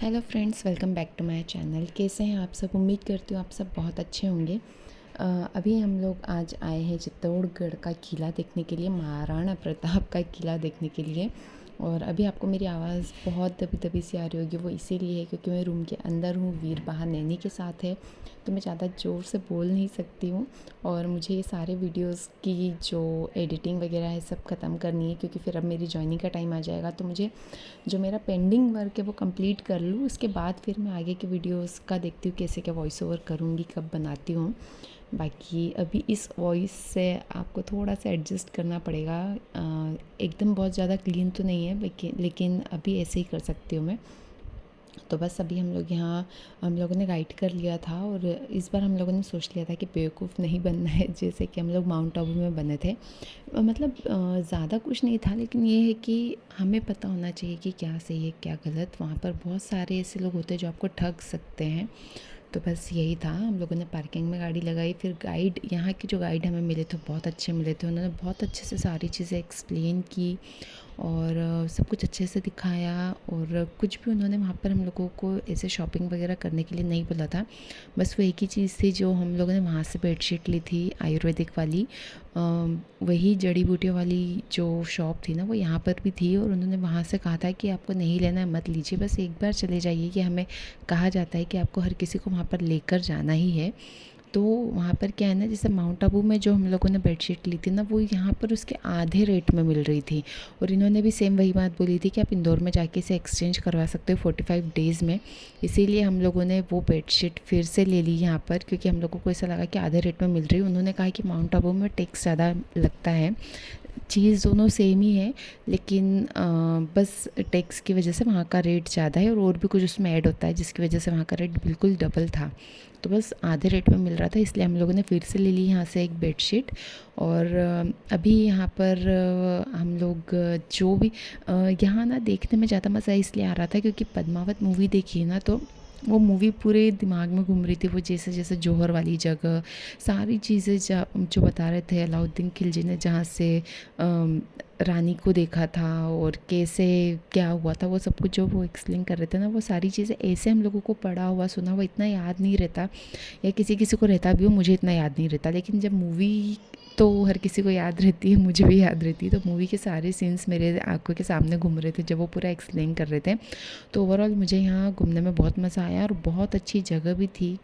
Hello friends, welcome back to my channel. कैसे हैं आप सब? उम्मीद करती हूँ आप सब बहुत अच्छे होंगे। अभी हम लोग आज आए हैं चित्तौड़गढ़ का किला देखने के लिए, महाराणा प्रताप का किला देखने के लिए। और अभी आपको मेरी आवाज़ बहुत दबी दबी सी आ रही होगी, वो इसीलिए है क्योंकि मैं रूम के अंदर हूँ, वीर बाहर नैनी के साथ है, तो मैं ज़्यादा ज़ोर से बोल नहीं सकती हूँ। और मुझे ये सारे वीडियोस की जो एडिटिंग वगैरह है सब ख़त्म करनी है, क्योंकि फिर अब मेरी जॉइनिंग का टाइम आ जाएगा, तो मुझे जो मेरा पेंडिंग वर्क है वो कंप्लीट कर लूँ। उसके बाद फिर मैं आगे के वीडियोस का देखती हूँ कैसे क्या वॉइस ओवर करूँगी, कब बनाती हूँ। बाकी अभी इस वॉइस से आपको थोड़ा सा एडजस्ट करना पड़ेगा। एकदम बहुत ज़्यादा क्लीन तो नहीं है, लेकिन अभी ऐसे ही कर सकती हूँ मैं। तो बस अभी हम लोगों ने राइड कर लिया था, और इस बार हम लोगों ने सोच लिया था कि बेवकूफ़ नहीं बनना है, जैसे कि हम लोग माउंट आबू में बने थे। मतलब ज़्यादा कुछ नहीं था, लेकिन ये है कि हमें पता होना चाहिए कि क्या सही है क्या गलत। वहाँ पर बहुत सारे ऐसे लोग होते हैं जो आपको ठग सकते हैं। तो बस यही था, हम लोगों ने पार्किंग में गाड़ी लगाई। फिर गाइड, यहाँ के जो गाइड हमें मिले थे बहुत अच्छे मिले थे, उन्होंने बहुत अच्छे से सारी चीज़ें एक्सप्लेन की और सब कुछ अच्छे से दिखाया। और कुछ भी उन्होंने वहाँ पर हम लोगों को ऐसे शॉपिंग वगैरह करने के लिए नहीं बोला था। बस वो एक ही चीज़ थी जो हम लोगों ने वहाँ से बेडशीट ली थी, आयुर्वेदिक वाली। वही जड़ी बूटियों वाली जो शॉप थी ना, वो यहाँ पर भी थी, और उन्होंने वहाँ से कहा था कि आपको नहीं लेना है मत लीजिए, बस एक बार चले जाइए। कि हमें कहा जाता है कि आपको हर किसी को वहाँ पर लेकर जाना ही है। तो वहाँ पर क्या है ना, जैसे माउंट आबू में जो हम लोगों ने बेडशीट ली थी ना, वो यहाँ पर उसके आधे रेट में मिल रही थी। और इन्होंने भी सेम वही बात बोली थी कि आप इंदौर में जाके इसे एक्सचेंज करवा सकते हो 45 डेज़ में। इसीलिए हम लोगों ने वो बेडशीट फिर से ले ली यहाँ पर, क्योंकि हम लोगों को ऐसा लगा कि आधे रेट में मिल रही है। उन्होंने कहा कि माउंट आबू में टैक्स ज़्यादा लगता है, चीज़ दोनों सेम ही है, लेकिन बस टैक्स की वजह से वहाँ का रेट ज़्यादा है, और भी कुछ उसमें ऐड होता है जिसकी वजह से वहाँ का रेट बिल्कुल डबल था। तो बस आधे रेट में मिल रहा था, इसलिए हम लोगों ने फिर से ले ली यहाँ से एक बेडशीट। और अभी यहाँ पर हम लोग जो भी यहाँ ना देखने में ज़्यादा मज़ा इसलिए आ रहा था क्योंकि पद्मावत मूवी देखी है ना, तो वो मूवी पूरे दिमाग में घूम रही थी। वो जैसे जैसे जौहर वाली जगह, सारी चीज़ें जो बता रहे थे, अलाउद्दीन खिलजी ने जहाँ से रानी को देखा था और कैसे क्या हुआ था, वो सब कुछ जो वो एक्सप्लेन कर रहे थे ना, वो सारी चीज़ें ऐसे हम लोगों को पढ़ा हुआ सुना हुआ इतना याद नहीं रहता, या किसी किसी को रहता भी हो, मुझे इतना याद नहीं रहता। लेकिन जब मूवी, तो हर किसी को याद रहती है, मुझे भी याद रहती है। तो मूवी के सारे सीन्स मेरे आंखों के सामने घूम रहे थे जब वो पूरा एक्सप्लेन कर रहे थे। तो ओवरऑल मुझे यहाँ घूमने में बहुत मज़ा आया, और बहुत अच्छी जगह भी थी।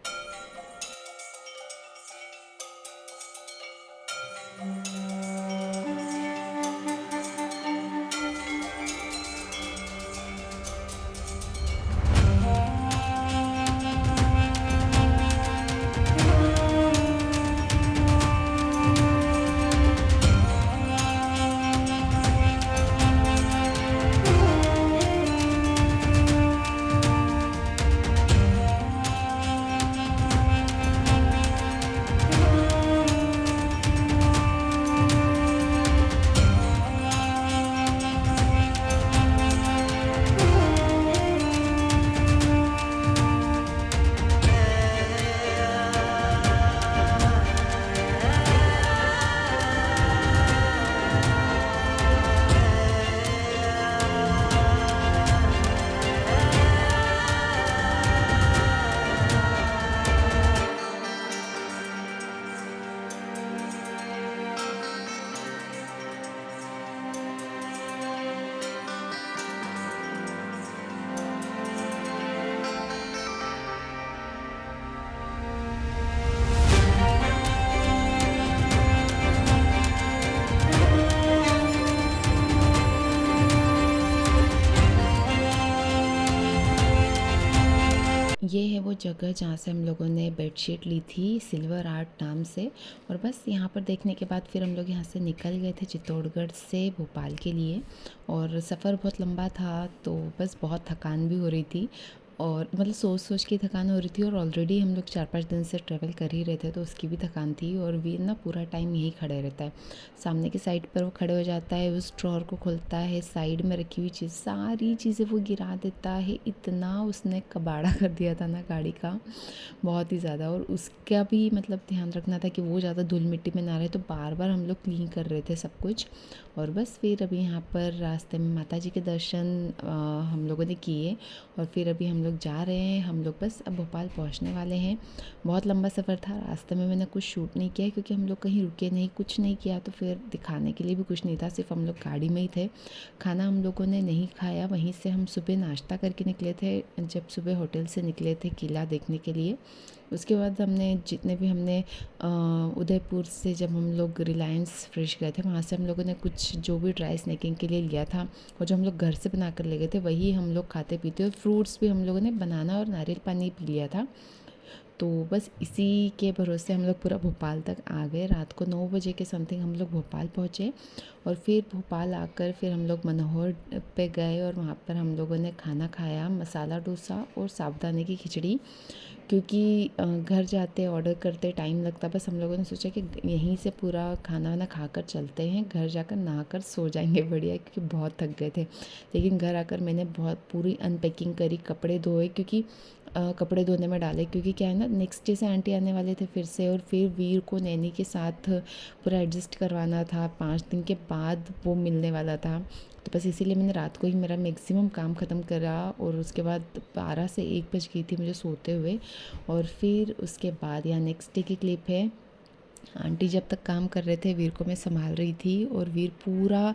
ये है वो जगह जहाँ से हम लोगों ने बेडशीट ली थी, सिल्वर आर्ट नाम से। और बस यहाँ पर देखने के बाद फिर हम लोग यहाँ से निकल गए थे चित्तौड़गढ़ से भोपाल के लिए। और सफ़र बहुत लंबा था, तो बस बहुत थकान भी हो रही थी, और मतलब सोच सोच के थकान हो रही थी। और ऑलरेडी हम लोग 4-5 दिन से ट्रैवल कर ही रहे थे, तो उसकी भी थकान थी। और वीर ना पूरा टाइम यही खड़े रहता है, सामने की साइड पर वो खड़े हो जाता है, उस ड्रॉर को खोलता है, साइड में रखी हुई चीज़ सारी चीज़ें वो गिरा देता है। इतना उसने कबाड़ा कर दिया था ना गाड़ी का, बहुत ही ज़्यादा। और उसका भी मतलब ध्यान रखना था कि वो ज़्यादा धूल मिट्टी में ना रहे, तो बार बार हम लोग क्लीन कर रहे थे सब कुछ। और बस फिर अभी यहाँ पर रास्ते में माता जी के दर्शन हम लोगों ने किए और फिर अभी हम लोग जा रहे हैं। हम लोग बस अब भोपाल पहुँचने वाले हैं। बहुत लंबा सफ़र था, रास्ते में मैंने कुछ शूट नहीं किया क्योंकि हम लोग कहीं रुके नहीं, कुछ नहीं किया, तो फिर दिखाने के लिए भी कुछ नहीं था, सिर्फ हम लोग गाड़ी में ही थे। खाना हम लोगों ने नहीं खाया, वहीं से हम सुबह नाश्ता करके निकले थे, जब सुबह होटल से निकले थे किला देखने के लिए। उसके बाद हमने जितने भी हमने उदयपुर से जब हम लोग रिलायंस फ्रेश गए थे, वहाँ से हम लोगों ने कुछ जो भी ड्राई स्नैकिंग के लिए लिया था और जो हम लोग घर से बना कर ले गए थे वही हम लोग खाते पीते, और फ्रूट्स भी हम लोगों ने बनाना और नारियल पानी पी लिया था। तो बस इसी के भरोसे हम लोग पूरा भोपाल तक आ गए। रात को 9 बजे के समथिंग हम लोग भोपाल पहुँचे और फिर भोपाल आकर फिर हम लोग मनोहर पे गए और वहाँ पर हम लोगों ने खाना खाया, मसाला डोसा और साबूदाने की खिचड़ी। क्योंकि घर जाते ऑर्डर करते टाइम लगता, बस हम लोगों ने सोचा कि यहीं से पूरा खाना वाना खाकर चलते हैं, घर जाकर नहाकर सो जाएंगे बढ़िया, क्योंकि बहुत थक गए थे। लेकिन घर आकर मैंने बहुत पूरी अनपैकिंग करी, कपड़े धोए, क्योंकि कपड़े धोने में डाले, क्योंकि क्या है ना, नेक्स्ट डे से आंटी आने वाले थे फिर से, और फिर वीर को नैनी के साथ पूरा एडजस्ट करवाना था, 5 दिन के बाद वो मिलने वाला था। तो बस इसीलिए मैंने रात को ही मेरा मैक्सिमम काम ख़त्म करा और उसके बाद 12 से 1 बज गई थी मुझे सोते हुए। और फिर उसके बाद यहाँ नेक्स्ट डे की क्लिप है। आंटी जब तक काम कर रहे थे वीर को मैं संभाल रही थी, और वीर पूरा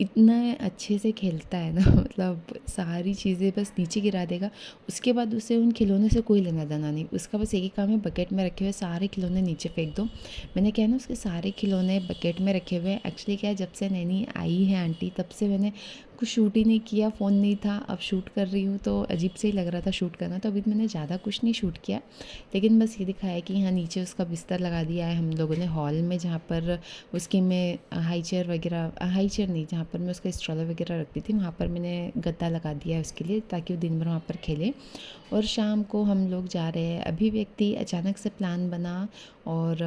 इतना अच्छे से खेलता है ना मतलब सारी चीज़ें बस नीचे गिरा देगा, उसके बाद उसे उन खिलौने से कोई लेना देना नहीं, उसका बस एक ही काम है, बकेट में रखे हुए सारे खिलौने नीचे फेंक दो। मैंने क्या है ना, उसके सारे खिलौने बकेट में रखे हुए हैं। एक्चुअली क्या है, जब से नैनी आई है आंटी तब से मैंने कुछ शूट ही नहीं किया, फ़ोन नहीं था, अब शूट कर रही हूँ तो अजीब से ही लग रहा था शूट करना, तो अभी मैंने ज़्यादा कुछ नहीं शूट किया। लेकिन बस ये दिखाया कि यहाँ नीचे उसका बिस्तर लगा दिया है हम लोगों ने हॉल में, जहाँ पर उसकी मैं हाई चेयर वगैरह, हाई चेयर नहीं, जहाँ पर मैं उसका स्ट्रॉलर वगैरह रखती थी, वहाँ पर मैंने गद्दा लगा दिया है उसके लिए, ताकि वो दिन भर वहाँ पर खेले। और शाम को हम लोग जा रहे हैं अभिव्यक्ति, अचानक से प्लान बना। और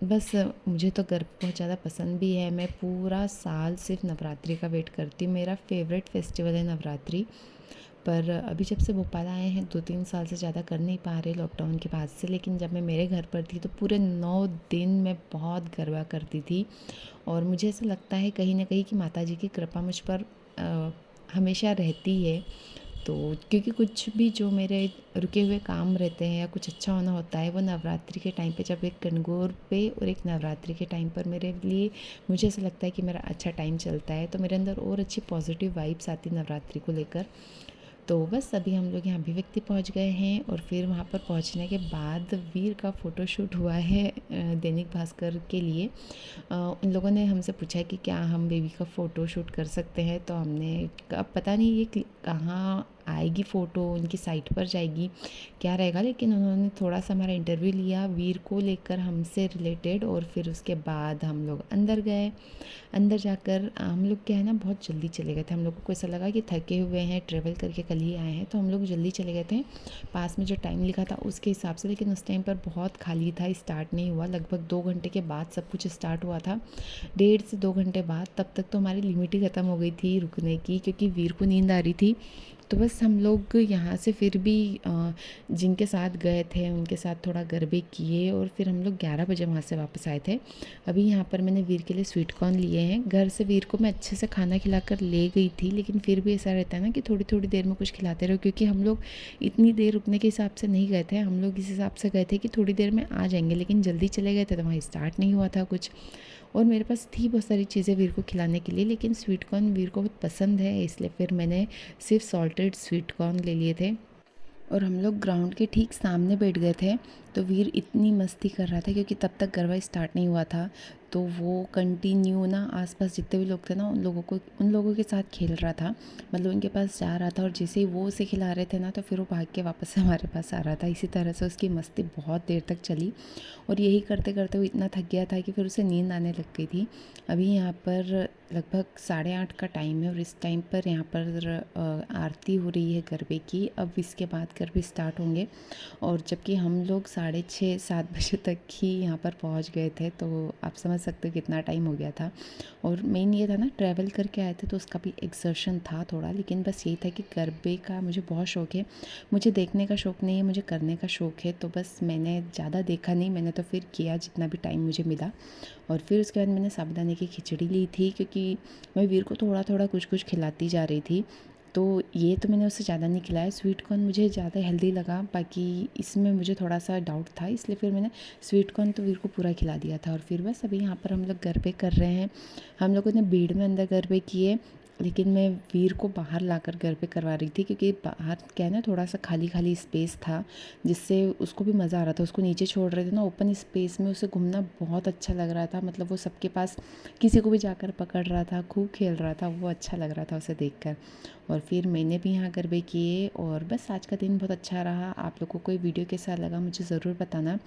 बस मुझे तो गर्व बहुत ज़्यादा पसंद भी है। मैं पूरा साल सिर्फ नवरात्रि का वेट करती हूँ, मेरा फेवरेट फेस्टिवल है नवरात्रि। पर अभी जब से भोपाल आए हैं 2-3 साल से ज़्यादा कर नहीं पा रहे लॉकडाउन के बाद से, लेकिन जब मैं मेरे घर पर थी तो पूरे 9 दिन मैं बहुत गरबा करती थी। और मुझे ऐसा लगता है कहीं ना कहीं कि माता जी की कृपा मुझ पर हमेशा रहती है। तो क्योंकि कुछ भी जो मेरे रुके हुए काम रहते हैं या कुछ अच्छा होना होता है, वो नवरात्रि के टाइम पे, जब एक गणगौर पे और एक नवरात्रि के टाइम पर मेरे लिए, मुझे ऐसा लगता है कि मेरा अच्छा टाइम चलता है, तो मेरे अंदर और अच्छी पॉजिटिव वाइब्स आती नवरात्रि को लेकर। तो बस अभी हम लोग यहाँ अभिव्यक्ति पहुँच गए हैं और फिर वहाँ पर पहुँचने के बाद वीर का फ़ोटोशूट हुआ है दैनिक भास्कर के लिए। उन लोगों ने हमसे पूछा कि क्या हम बेबी का फ़ोटोशूट कर सकते हैं, तो हमने, अब पता नहीं ये कहाँ आएगी फ़ोटो, उनकी साइट पर जाएगी, क्या रहेगा, लेकिन उन्होंने थोड़ा सा हमारा इंटरव्यू लिया वीर को लेकर हमसे रिलेटेड, और फिर उसके बाद हम लोग अंदर गए। अंदर जाकर हम लोग क्या है ना, बहुत जल्दी चले गए थे, हम लोग को ऐसा लगा कि थके हुए हैं, ट्रैवल करके कल ही आए हैं, तो हम लोग जल्दी चले गए थे पास में जो टाइम लिखा था उसके हिसाब से। लेकिन उस टाइम पर बहुत खाली था, स्टार्ट नहीं हुआ, लगभग 2 घंटे के बाद सब कुछ स्टार्ट हुआ था, 1.5 से 2 घंटे बाद। तब तक तो हमारी लिमिट ही ख़त्म हो गई थी रुकने की, क्योंकि वीर को नींद आ रही थी। तो बस हम लोग यहाँ से फिर भी जिनके साथ गए थे उनके साथ थोड़ा गरबे किए, और फिर हम लोग 11 बजे वहाँ से वापस आए थे। अभी यहाँ पर मैंने वीर के लिए स्वीट कॉर्न लिए हैं, घर से वीर को मैं अच्छे से खाना खिलाकर ले गई थी, लेकिन फिर भी ऐसा रहता है ना कि थोड़ी थोड़ी देर में कुछ खिलाते रहो, क्योंकि हम लोग इतनी देर रुकने के हिसाब से नहीं गए थे, हम लोग इस हिसाब से गए थे कि थोड़ी देर में आ जाएंगे, लेकिन जल्दी चले गए थे तो वहाँ स्टार्ट नहीं हुआ था कुछ। और मेरे पास थी बहुत सारी चीज़ें वीर को खिलाने के लिए, लेकिन स्वीट कॉर्न वीर को बहुत पसंद है, इसलिए फिर मैंने सिर्फ सॉल्टेड स्वीट कॉर्न ले लिए थे। और हम लोग ग्राउंड के ठीक सामने बैठ गए थे, तो वीर इतनी मस्ती कर रहा था, क्योंकि तब तक गरबा स्टार्ट नहीं हुआ था, तो वो कंटिन्यू ना आसपास जितने भी लोग थे ना उन लोगों के साथ खेल रहा था, मतलब उनके पास जा रहा था, और जैसे ही वो उसे खिला रहे थे ना तो फिर वो भाग के वापस से हमारे पास आ रहा था। इसी तरह से उसकी मस्ती बहुत देर तक चली, और यही करते करते वो इतना थक गया था कि फिर उसे नींद आने लग गई थी। अभी यहाँ पर लगभग 8:30 का टाइम है, और इस टाइम पर यहाँ पर आरती हो रही है गरबे की। अब इसके बाद गरबे स्टार्ट होंगे, और जबकि हम लोग 6:30-7 बजे तक ही यहाँ पर पहुँच गए थे, तो आप समझ सकते हो कितना टाइम हो गया था। और मेन ये था ना, ट्रैवल करके आए थे तो उसका भी एक्सर्शन था थोड़ा, लेकिन बस यही था कि गरबे का मुझे बहुत शौक़ है। मुझे देखने का शौक़ नहीं है, मुझे करने का शौक़ है। तो बस मैंने ज़्यादा देखा नहीं, मैंने तो फिर किया जितना भी टाइम मुझे मिला। और फिर उसके बाद मैंने साबूदाने की खिचड़ी ली थी, क्योंकि मैं वीर को थोड़ा थोड़ा कुछ कुछ खिलाती जा रही थी। तो ये तो मैंने उससे ज़्यादा नहीं खिलाया। स्वीट कॉर्न मुझे ज़्यादा हेल्दी लगा, बाकी इसमें मुझे थोड़ा सा डाउट था, इसलिए फिर मैंने स्वीट कॉर्न तो वीर को पूरा खिला दिया था। और फिर बस अभी यहाँ पर हम लोग गरबे कर रहे हैं। हम लोगों ने भीड़ में अंदर गरबे किए, लेकिन मैं वीर को बाहर लाकर गरबे करवा रही थी, क्योंकि बाहर क्या है ना, थोड़ा सा खाली खाली स्पेस था, जिससे उसको भी मज़ा आ रहा था। उसको नीचे छोड़ रहे थे ना, ओपन स्पेस में उसे घूमना बहुत अच्छा लग रहा था। मतलब वो सबके पास किसी को भी जाकर पकड़ रहा था, खूब खेल रहा था, वो अच्छा लग रहा था उसे देखकर। और फिर मैंने भी यहाँ गरबे किए, और बस आज का दिन बहुत अच्छा रहा। आप लोगों को ये वीडियो कैसा लगा मुझे ज़रूर बताना।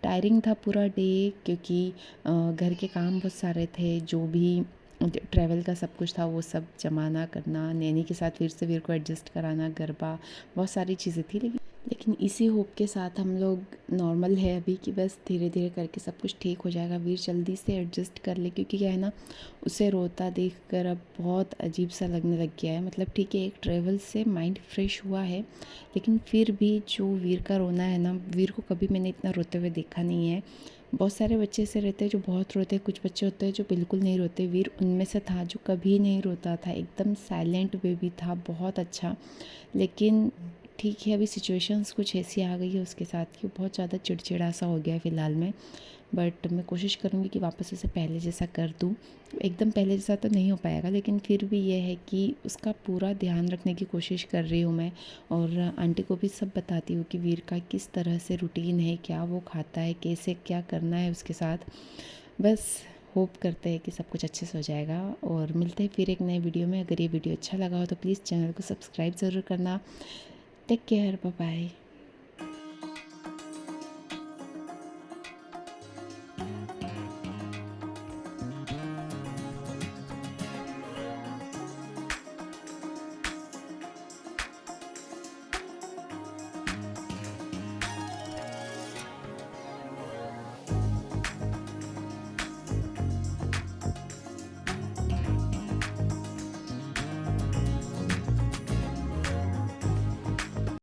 टायरिंग था पूरा डे, क्योंकि घर के काम बहुत सारे थे, जो भी ट्रैवल का सब कुछ था वो सब जमाना करना, नैनी के साथ फिर से वीर को एडजस्ट कराना, गरबा, बहुत सारी चीज़ें थी। लेकिन इसी होप के साथ हम लोग नॉर्मल है अभी, कि बस धीरे धीरे करके सब कुछ ठीक हो जाएगा, वीर जल्दी से एडजस्ट कर ले। क्योंकि क्या है ना, उसे रोता देखकर अब बहुत अजीब सा लगने लग गया है। मतलब ठीक है, एक ट्रैवल से माइंड फ्रेश हुआ है, लेकिन फिर भी जो वीर का रोना है ना, वीर को कभी मैंने इतना रोते हुए देखा नहीं है। बहुत सारे बच्चे ऐसे रहते हैं जो बहुत रोते हैं, कुछ बच्चे होते हैं जो बिल्कुल नहीं रोते। वीर उनमें से था जो कभी नहीं रोता था, एकदम साइलेंट बेबी था, बहुत अच्छा। लेकिन ठीक है, अभी सिचुएशंस कुछ ऐसी आ गई है उसके साथ कि बहुत ज़्यादा चिड़चिड़ा सा हो गया है फ़िलहाल में। बट मैं कोशिश करूँगी कि वापस उसे पहले जैसा कर दूँ। एकदम पहले जैसा तो नहीं हो पाएगा, लेकिन फिर भी ये है कि उसका पूरा ध्यान रखने की कोशिश कर रही हूँ मैं। और आंटी को भी सब बताती हूँ कि वीर का किस तरह से रूटीन है, क्या वो खाता है, कैसे क्या करना है उसके साथ। बस होप करते हैं कि सब कुछ अच्छे से हो जाएगा। और मिलते हैं फिर एक नए वीडियो में। अगर ये वीडियो अच्छा लगा हो तो प्लीज़ चैनल को सब्सक्राइब ज़रूर करना। Take care, bye bye.